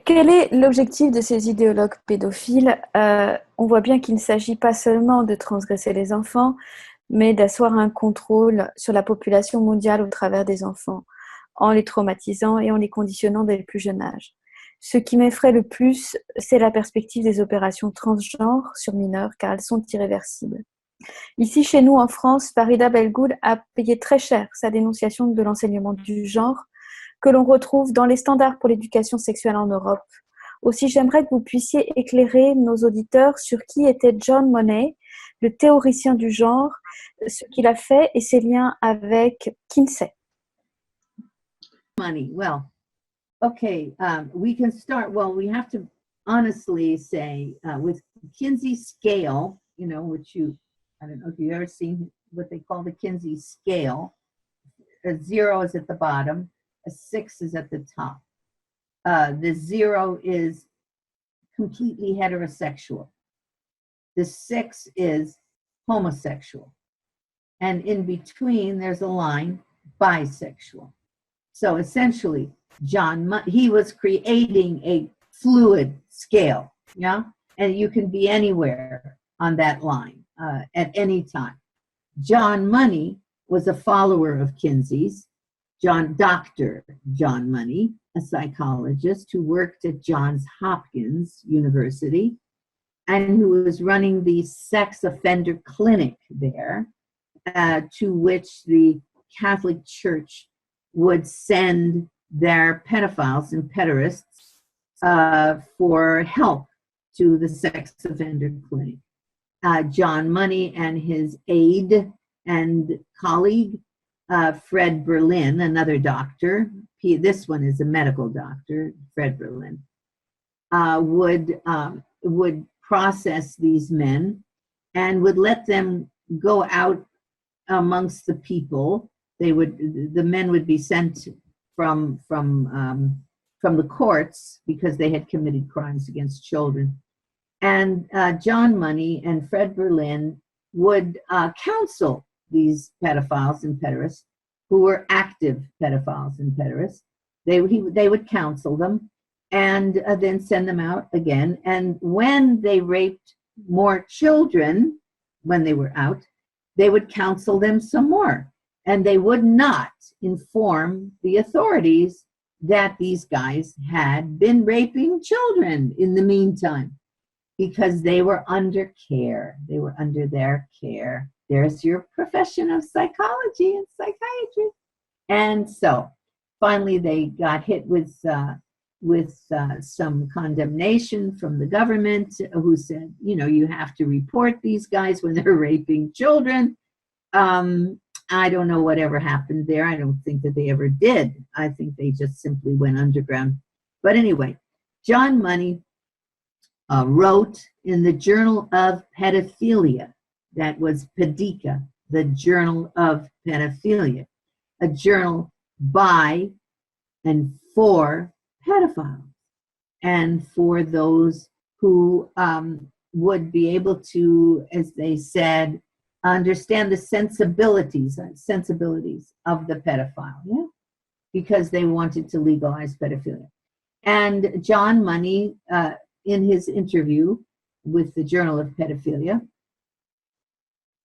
Quel est l'objectif de ces idéologues pédophiles? On voit bien qu'il ne s'agit pas seulement de transgresser les enfants, mais d'asseoir un contrôle sur la population mondiale au travers des enfants, en les traumatisant et en les conditionnant dès le plus jeune âge. Ce qui m'effraie le plus, c'est la perspective des opérations transgenres sur mineurs, car elles sont irréversibles. Ici, chez nous, en France, Farida Belgoul a payé très cher sa dénonciation de l'enseignement du genre, que l'on retrouve dans les standards pour l'éducation sexuelle en Europe. Aussi, j'aimerais que vous puissiez éclairer nos auditeurs sur qui était John Money, le théoricien du genre, ce qu'il a fait et ses liens avec Kinsey. Money. Well, okay, we can start. Well, we have to honestly say with Kinsey scale, you know, which I don't know if you've ever seen what they call the Kinsey scale. A 0 is at the bottom. A 6 is at the top. The 0 is completely heterosexual. The 6 is homosexual. And in between, there's a line, bisexual. So essentially, he was creating a fluid scale, yeah? And you can be anywhere on that line at any time. John Money was a follower of Kinsey's. Dr. John Money, a psychologist who worked at Johns Hopkins University and who was running the sex offender clinic there, to which the Catholic Church would send their pedophiles and pederasts for help to the sex offender clinic. John Money and his aide and colleague, Fred Berlin, another doctor, this one is a medical doctor, Fred Berlin, would process these men and would let them go out amongst the people. The men would be sent from the courts because they had committed crimes against children. And John Money and Fred Berlin would counsel these pedophiles and pederasts who were active pedophiles and pederasts. They would counsel them and then send them out again. And when they raped more children, when they were out, they would counsel them some more. And they would not inform the authorities that these guys had been raping children in the meantime, because they were under care. They were under their care. There's your profession of psychology and psychiatry. And so finally they got hit with some condemnation from the government, who said, you know, you have to report these guys when they're raping children. I don't know whatever happened there. I don't think that they ever did. I think they just simply went underground. But anyway, John Money wrote in the Journal of Pedophilia, that was Pedica, the Journal of Pedophilia, a journal by and for pedophiles and for those who would be able to, as they said, understand the sensibilities of the pedophile, yeah, because they wanted to legalize pedophilia. And John Money, in his interview with the Journal of Pedophilia,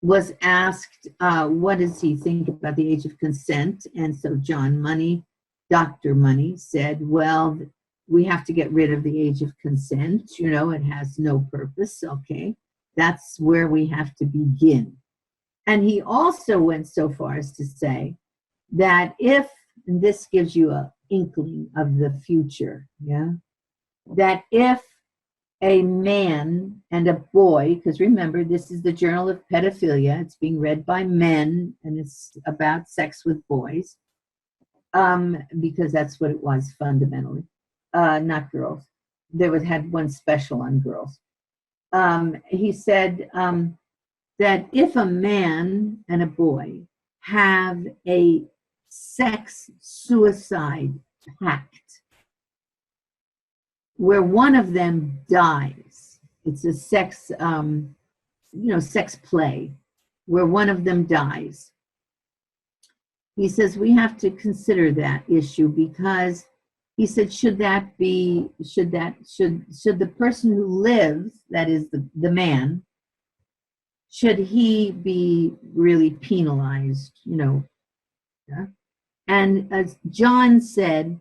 was asked, what does he think about the age of consent? And so John Money, Dr. Money, said, well, we have to get rid of the age of consent. You know, it has no purpose. Okay, that's where we have to begin. And he also went so far as to say that if, and this gives you an inkling of the future, yeah, that if a man and a boy, because remember, this is the Journal of Pedophilia, it's being read by men, and it's about sex with boys, because that's what it was fundamentally, not girls. Had one special on girls. He said that if a man and a boy have a sex suicide pact, where one of them dies it's a sex, sex play where one of them dies. He says we have to consider that issue because he said, should the person who lives, that is the man, should he be really penalized, Yeah? And as John said,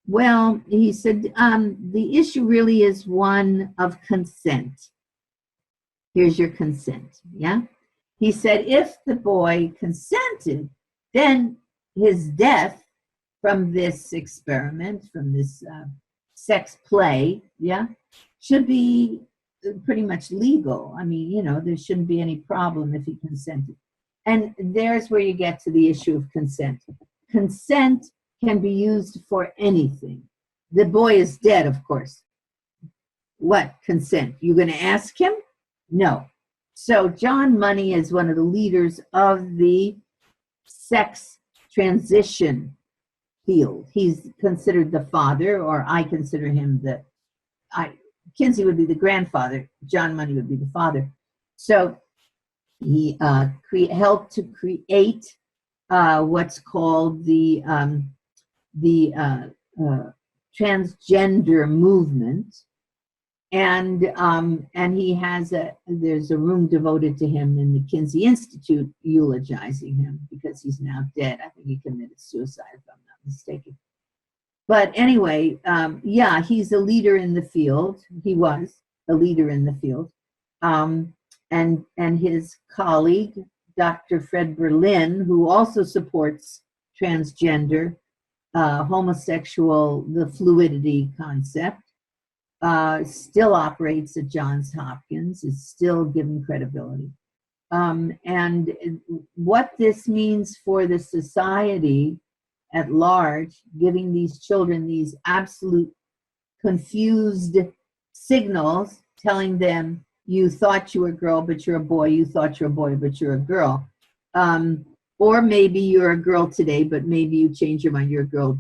well, he said, the issue really is one of consent. Here's your consent, yeah? He said, if the boy consented, then his death from this experiment, from this sex play, yeah, should be pretty much legal. I mean, there shouldn't be any problem if he consented. And there's where you get to the issue of consent. Consent can be used for anything. The boy is dead, of course. What consent? You going to ask him? No. So John Money is one of the leaders of the sex transition field. He's considered the father, or I consider him Kinsey would be the grandfather, John Money would be the father. So he helped to create what's called the transgender movement, and he has there's a room devoted to him in the Kinsey Institute, eulogizing him because he's now dead. I think he committed suicide, if I'm not mistaken. But anyway, he's a leader in the field. He was a leader in the field, and his colleague, Dr. Fred Berlin, who also supports transgender, homosexual, the fluidity concept, still operates at Johns Hopkins, is still given credibility. And what this means for the society at large, giving these children these absolute confused signals, telling them, you thought you were a girl, but you're a boy. You thought you're a boy, but you're a girl. Or maybe you're a girl today, but maybe you change your mind, you're a girl,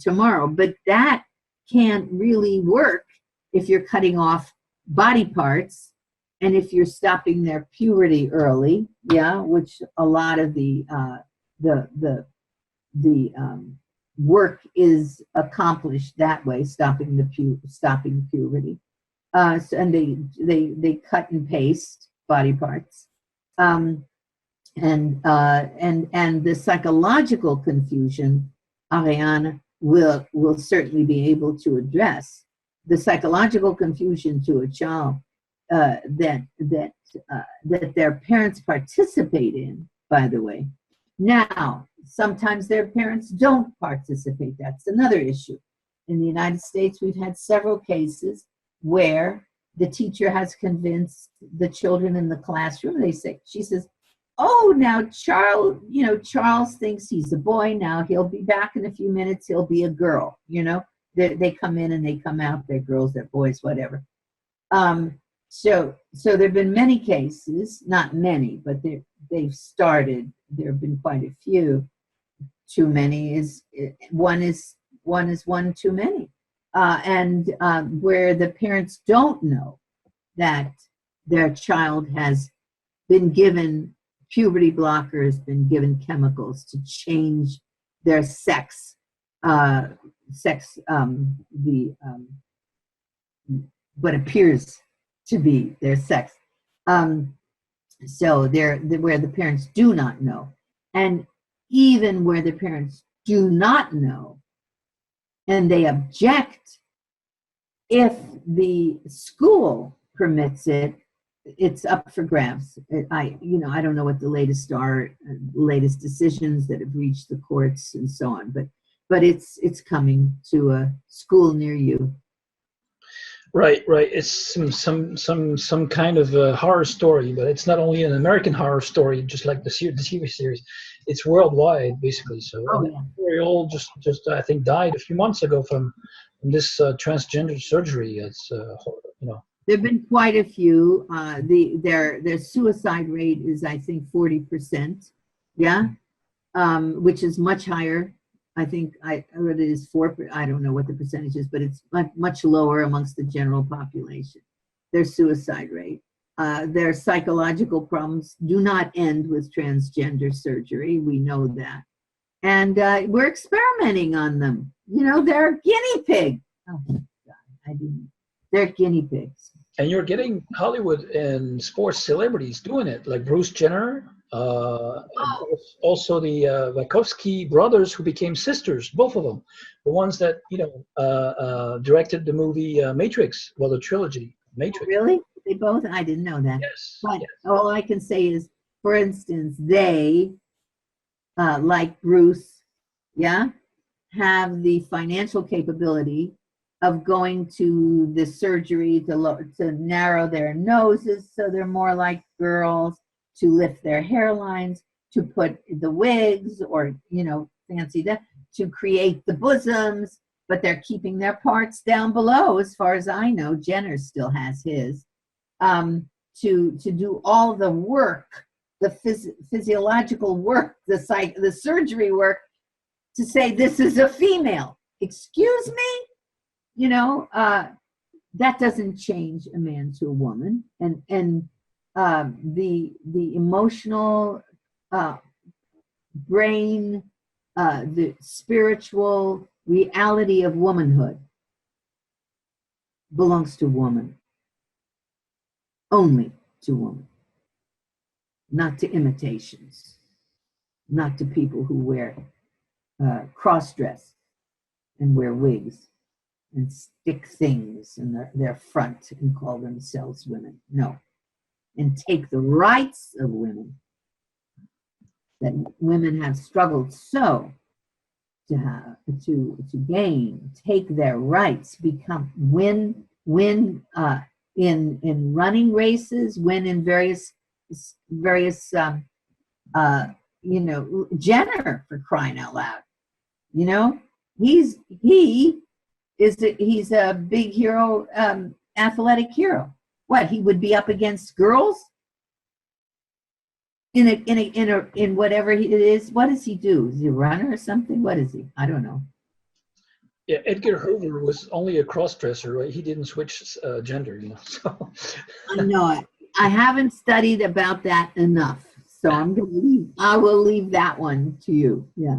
tomorrow. But that can't really work if you're cutting off body parts and if you're stopping their puberty early, which a lot of the work is accomplished that way, stopping puberty. And they cut and paste body parts, and the psychological confusion, Ariane will certainly be able to address the psychological confusion to a child that their parents participate in. By the way, now sometimes their parents don't participate. That's another issue. In the United States, we've had several cases where the teacher has convinced the children in the classroom. She says, "Oh, now Charles thinks he's a boy. Now he'll be back in a few minutes. He'll be a girl." They come in and they come out. They're girls, they're boys, whatever. So there've been many cases, not many, but they've started. There have been quite a few. Too many is one too many. And where the parents don't know that their child has been given puberty blockers, been given chemicals to change their sex, what appears to be their sex. So where the parents do not know, and even where the parents do not know, and they object, if the school permits it, it's up for grabs. I don't know what the latest decisions that have reached the courts and so on, but it's coming to a school near you. Right. It's some kind of a horror story, but it's not only an American horror story, just like the TV series. It's worldwide, basically. So we all just I think died a few months ago from this transgender surgery. It's There've been quite a few. Their suicide rate is, I think, 40%. Yeah, which is much higher. I think it is 4%. I don't know what the percentage is, but it's much lower amongst the general population. their suicide rate. Their psychological problems do not end with transgender surgery. We know that. And we're experimenting on them. You know, they're guinea pigs. Oh, God, I didn't. They're guinea pigs. And you're getting Hollywood and sports celebrities doing it, like Bruce Jenner, also the Wachowski brothers who became sisters, both of them, the ones that directed the movie Matrix, well, the trilogy Matrix. Really? They both? I didn't know that. Yes. But yes. all I can say is, for instance, they, like Bruce, yeah, have the financial capability of going to the surgery to narrow their noses so they're more like girls, to lift their hairlines, to put the wigs or, fancy that, to create the bosoms, but they're keeping their parts down below. As far as I know, Jenner still has his. To do all the work, the physiological work, the surgery work, to say this is a female. Excuse me? That doesn't change a man to a woman. And the emotional brain, the spiritual reality of womanhood belongs to woman. Only to woman. Not to imitations. Not to people who wear cross-dress and wear wigs and stick things in their front and call themselves women. No. And take the rights of women that women have struggled so to gain, take their rights, win in running races, win in various Jenner, for crying out loud. He's a big hero, athletic hero. What, he would be up against girls in whatever it is? What does he do? Is he a runner or something? What is he? I don't know. Yeah, Edgar Hoover was only a cross-dresser, right? He didn't switch gender, So. I know it. I haven't studied about that enough, so I will leave that one to you. Yeah.